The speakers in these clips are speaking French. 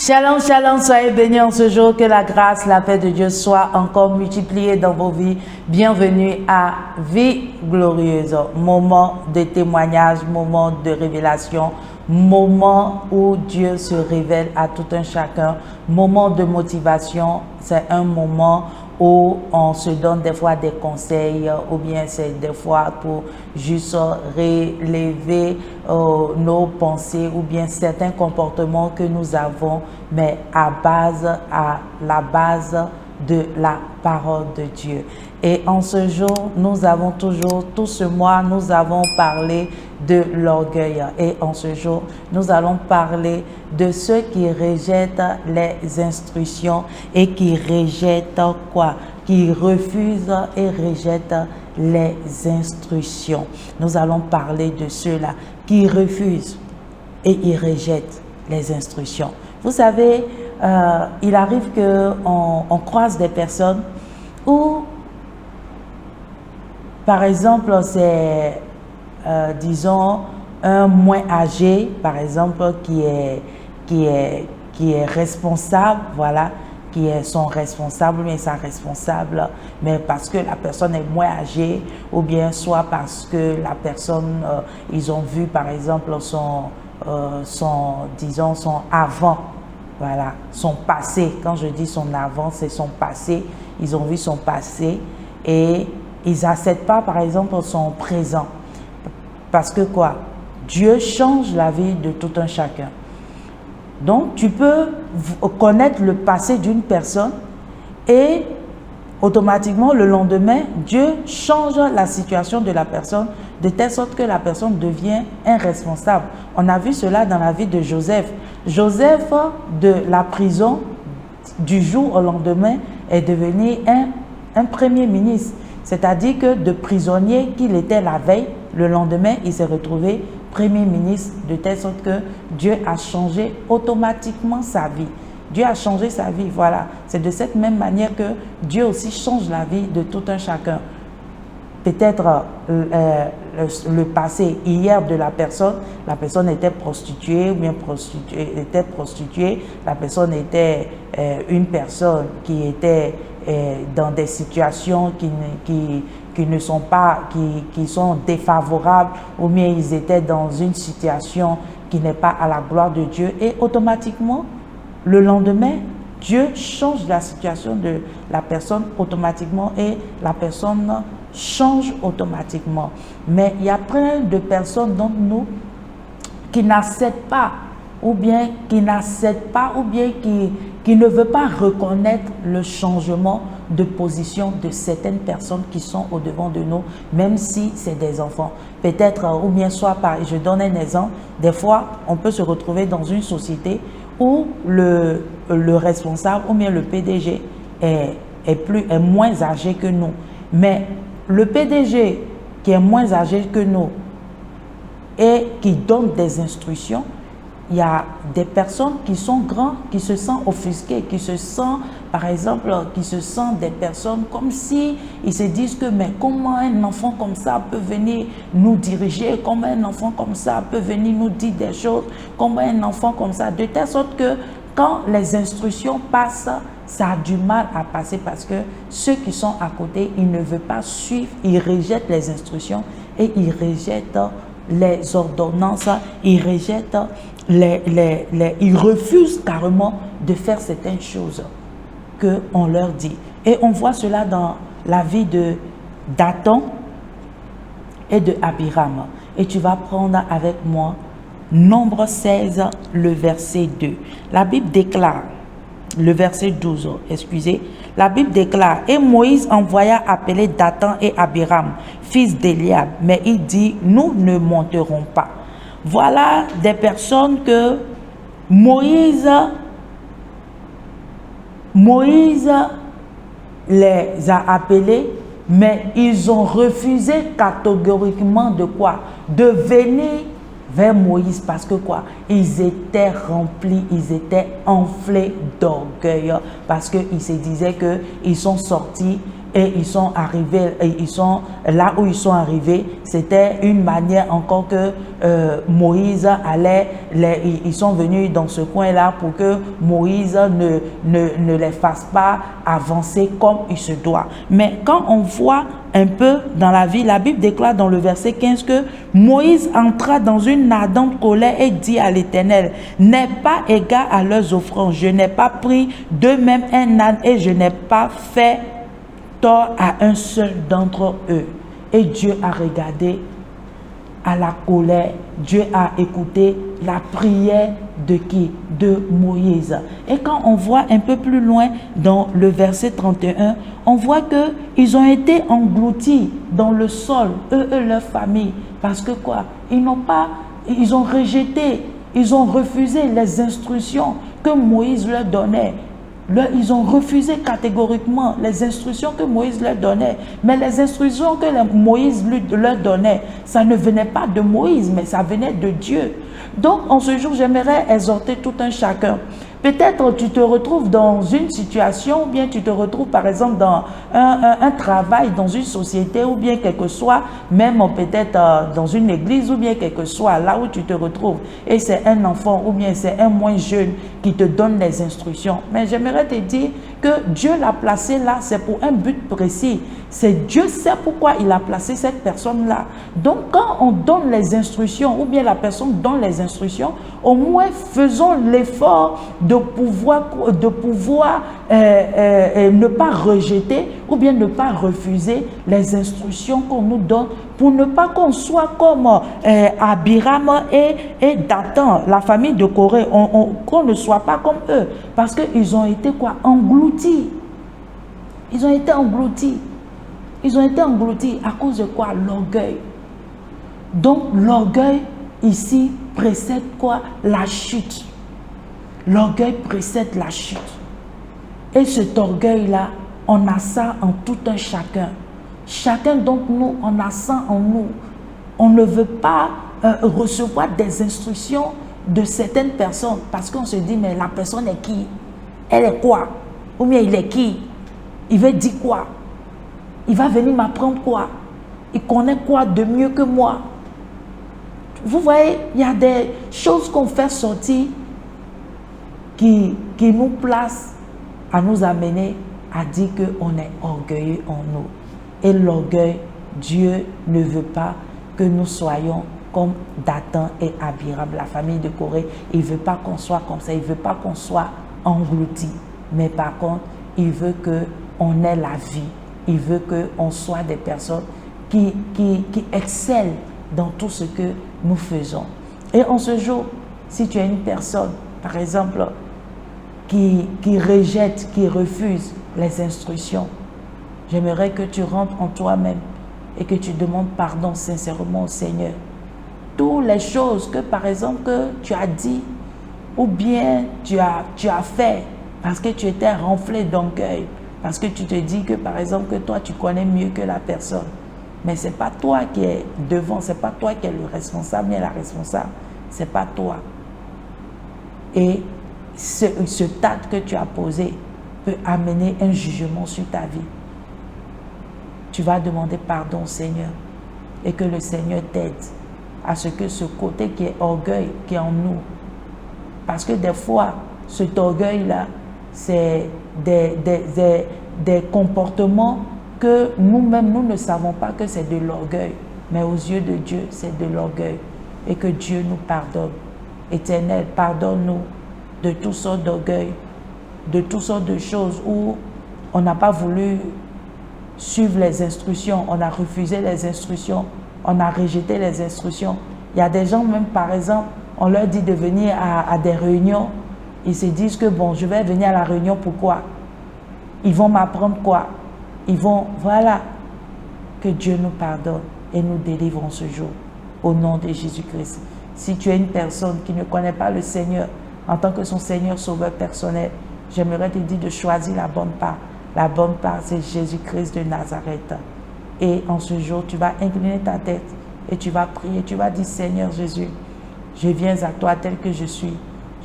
Shalom, shalom, soyez bénis en ce jour, que la grâce, la paix de Dieu soit encore multipliée dans vos vies. Bienvenue à Vie Glorieuse, moment de témoignage, moment de révélation, moment où Dieu se révèle à tout un chacun, moment de motivation, c'est un moment où on se donne des fois des conseils ou bien c'est des fois pour juste relever nos pensées ou bien certains comportements que nous avons, mais à la base de la parole de Dieu. Et en ce jour, nous avons toujours, tout ce mois, nous avons parlé de l'orgueil. Et en ce jour, nous allons parler de ceux qui rejettent les instructions et qui rejettent quoi? Qui refusent et rejettent les instructions. Nous allons parler de ceux-là qui refusent et ils rejettent les instructions. Vous savez, il arrive qu'on croise des personnes où, par exemple, c'est, disons, un moins âgé, par exemple, qui est responsable, voilà, qui est son responsable, mais sa responsable, mais parce que la personne est moins âgée, ou bien soit parce que la personne, ils ont vu, par exemple, disons, son avant, voilà, son passé. Quand je dis son avant, c'est son passé. Ils ont vu son passé et ils n'acceptent pas, par exemple, son présent. Parce que quoi? Dieu change la vie de tout un chacun. Donc, tu peux connaître le passé d'une personne et automatiquement, le lendemain, Dieu change la situation de la personne de telle sorte que la personne devient un responsable. On a vu cela dans la vie de Joseph. Joseph, de la prison, du jour au lendemain, est devenu un premier ministre. C'est-à-dire que de prisonnier qu'il était la veille, le lendemain, il s'est retrouvé premier ministre, de telle sorte que Dieu a changé automatiquement sa vie. Dieu a changé sa vie, voilà. C'est de cette même manière que Dieu aussi change la vie de tout un chacun. Peut-être le passé, hier de la personne était prostituée ou bien prostituée, la personne était une personne qui était dans des situations qui ne sont pas, qui sont défavorables, ou bien ils étaient dans une situation qui n'est pas à la gloire de Dieu, et automatiquement, le lendemain, Dieu change la situation de la personne automatiquement et la personne change automatiquement. Mais il y a plein de personnes d'entre nous qui n'acceptent pas ou bien qui ne veulent pas reconnaître le changement de position de certaines personnes qui sont au-devant de nous, même si c'est des enfants. Peut-être, ou bien soit je donne un exemple, des fois, on peut se retrouver dans une société où le responsable ou bien le PDG est moins âgé que nous. Mais le PDG qui est moins âgé que nous et qui donne des instructions, il y a des personnes qui sont grands, qui se sentent offusqués, qui se sentent, par exemple, des personnes comme si ils se disent que mais comment un enfant comme ça peut venir nous diriger, comment un enfant comme ça peut venir nous dire des choses, comment un enfant comme ça, de telle sorte que quand les instructions passent, ça a du mal à passer parce que ceux qui sont à côté, ils ne veulent pas suivre, ils rejettent les instructions et ils rejettent les ordonnances, ils rejettent ils refusent carrément de faire certaines choses qu'on leur dit. Et on voit cela dans la vie de Dathan et de Abiram. Et tu vas prendre avec moi Nombre 16, le verset 2. La Bible déclare, le verset 12, excusez. La Bible déclare, et Moïse envoya appeler Dathan et Abiram, fils d'Éliab, mais il dit, nous ne monterons pas. Voilà des personnes que Moïse les a appelés, mais ils ont refusé catégoriquement de quoi? De venir vers Moïse parce que quoi? Ils étaient remplis, ils étaient enflés d'orgueil parce qu'ils se disaient qu'ils sont sortis et ils sont arrivés, et ils sont là où ils sont arrivés, c'était une manière encore que Moïse allait, ils sont venus dans ce coin-là pour que Moïse ne les fasse pas avancer comme il se doit. Mais quand on voit un peu dans la vie, la Bible déclare dans le verset 15 que Moïse entra dans une ardente colère et dit à l'Éternel, n'aie pas égard à leurs offrandes, je n'ai pas pris d'eux-mêmes un âne et je n'ai pas fait tort à un seul d'entre eux. Et Dieu a regardé à la colère, Dieu a écouté la prière de qui? De Moïse. Et quand on voit un peu plus loin dans le verset 31, on voit qu'ils ont été engloutis dans le sol, eux et leur famille. Parce que quoi? Ils ont rejeté, ils ont refusé les instructions que Moïse leur donnait. Ils ont refusé catégoriquement les instructions que Moïse leur donnait. Mais les instructions que Moïse leur donnait, ça ne venait pas de Moïse, mais ça venait de Dieu. Donc, en ce jour, j'aimerais exhorter tout un chacun. Peut-être tu te retrouves dans une situation, ou bien tu te retrouves par exemple dans un travail, dans une société, ou bien quel que soit, même peut-être dans une église, ou bien quel que soit là où tu te retrouves. Et c'est un enfant, ou bien c'est un moins jeune qui te donne les instructions. Mais j'aimerais te dire que Dieu l'a placé là, c'est pour un but précis. C'est Dieu sait pourquoi il a placé cette personne-là. Donc, quand on donne les instructions, ou bien la personne donne les instructions, au moins faisons l'effort de pouvoir ne pas rejeter ou bien ne pas refuser les instructions qu'on nous donne pour ne pas qu'on soit comme Abiram et Dathan, la famille de Corée, qu'on ne soit pas comme eux, parce qu'ils ont été quoi? Engloutis. Ils ont été engloutis. Ils ont été engloutis à cause de quoi? L'orgueil. Donc l'orgueil ici précède quoi? La chute. L'orgueil précède la chute. Et cet orgueil-là, on a ça en tout un chacun. Chacun d'entre nous, on a ça en nous. On ne veut pas recevoir des instructions de certaines personnes parce qu'on se dit, mais la personne est qui? Elle est quoi? Ou bien il est qui? Il veut dire quoi? Il va venir m'apprendre quoi? Il connaît quoi de mieux que moi? Vous voyez, il y a des choses qu'on fait sortir qui nous placent à nous amener à dire qu'on est orgueilleux en nous. Et l'orgueil, Dieu ne veut pas que nous soyons comme Dathan et Abiram, la famille de Corée. Il ne veut pas qu'on soit comme ça, il ne veut pas qu'on soit englouti. Mais par contre, il veut qu'on ait la vie. Il veut qu'on soit des personnes qui excellent dans tout ce que nous faisons. Et en ce jour, si tu es une personne, par exemple, qui rejette, qui refuse les instructions, j'aimerais que tu rentres en toi-même et que tu demandes pardon sincèrement au Seigneur. Toutes les choses que, par exemple, que tu as dit ou bien tu as fait parce que tu étais renflé d'orgueil, parce que tu te dis que, par exemple, que toi, tu connais mieux que la personne. Mais ce n'est pas toi qui es devant, ce n'est pas toi qui es le responsable, mais la responsable. Ce n'est pas toi. Et ce acte que tu as posé peut amener un jugement sur ta vie. Tu vas demander pardon au Seigneur et que le Seigneur t'aide à ce que ce côté qui est orgueil, qui est en nous, parce que des fois, cet orgueil-là, c'est des comportements que nous-mêmes, nous ne savons pas que c'est de l'orgueil. Mais aux yeux de Dieu, c'est de l'orgueil. Et que Dieu nous pardonne. Éternel, pardonne-nous de toutes sortes d'orgueil, de toutes sortes de choses où on n'a pas voulu suivre les instructions, on a refusé les instructions, on a rejeté les instructions. Il y a des gens même, par exemple, on leur dit de venir à des réunions, ils se disent que bon, je vais venir à la réunion, pourquoi? Ils vont m'apprendre quoi? Ils vont, voilà, que Dieu nous pardonne et nous délivre en ce jour, au nom de Jésus-Christ. Si tu es une personne qui ne connaît pas le Seigneur en tant que son Seigneur sauveur personnel, j'aimerais te dire de choisir la bonne part. La bonne part, c'est Jésus-Christ de Nazareth. Et en ce jour, tu vas incliner ta tête et tu vas prier. Tu vas dire, Seigneur Jésus, je viens à toi tel que je suis.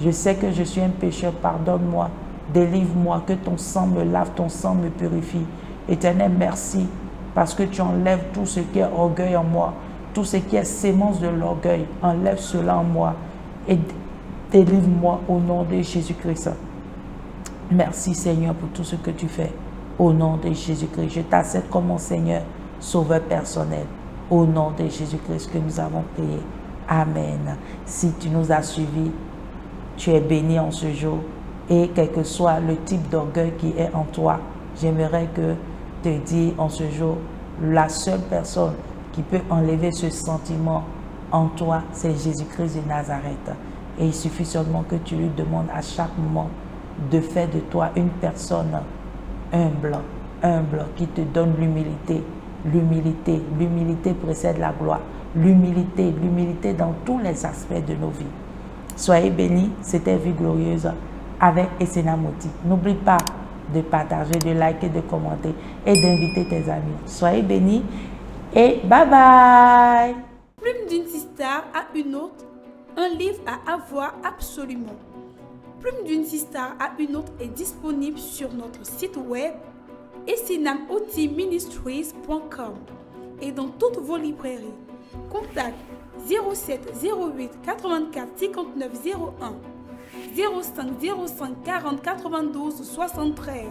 Je sais que je suis un pécheur, pardonne-moi, délivre-moi, que ton sang me lave, ton sang me purifie. Éternel, merci parce que tu enlèves tout ce qui est orgueil en moi, tout ce qui est sémence de l'orgueil. Enlève cela en moi et délivre-moi au nom de Jésus-Christ. Merci Seigneur pour tout ce que tu fais. Au nom de Jésus-Christ, je t'accepte comme mon Seigneur, sauveur personnel. Au nom de Jésus-Christ que nous avons prié. Amen. Si tu nous as suivis, tu es béni en ce jour. Et quel que soit le type d'orgueil qui est en toi, j'aimerais que te dire en ce jour, la seule personne qui peut enlever ce sentiment en toi, c'est Jésus-Christ de Nazareth. Et il suffit seulement que tu lui demandes à chaque moment de faire de toi une personne humble, qui te donne l'humilité. L'humilité précède la gloire. L'humilité dans tous les aspects de nos vies. Soyez bénis, c'était Vie Glorieuse avec Essena Moti. N'oublie pas de partager, de liker, de commenter et d'inviter tes amis. Soyez bénis et bye bye. Plume d'une sister à une autre, un livre à avoir absolument. Plume d'une sister à une autre est disponible sur notre site web essenamotiministries.com et dans toutes vos librairies. Contact 07 08 84 59 01 05 05 40 92 73.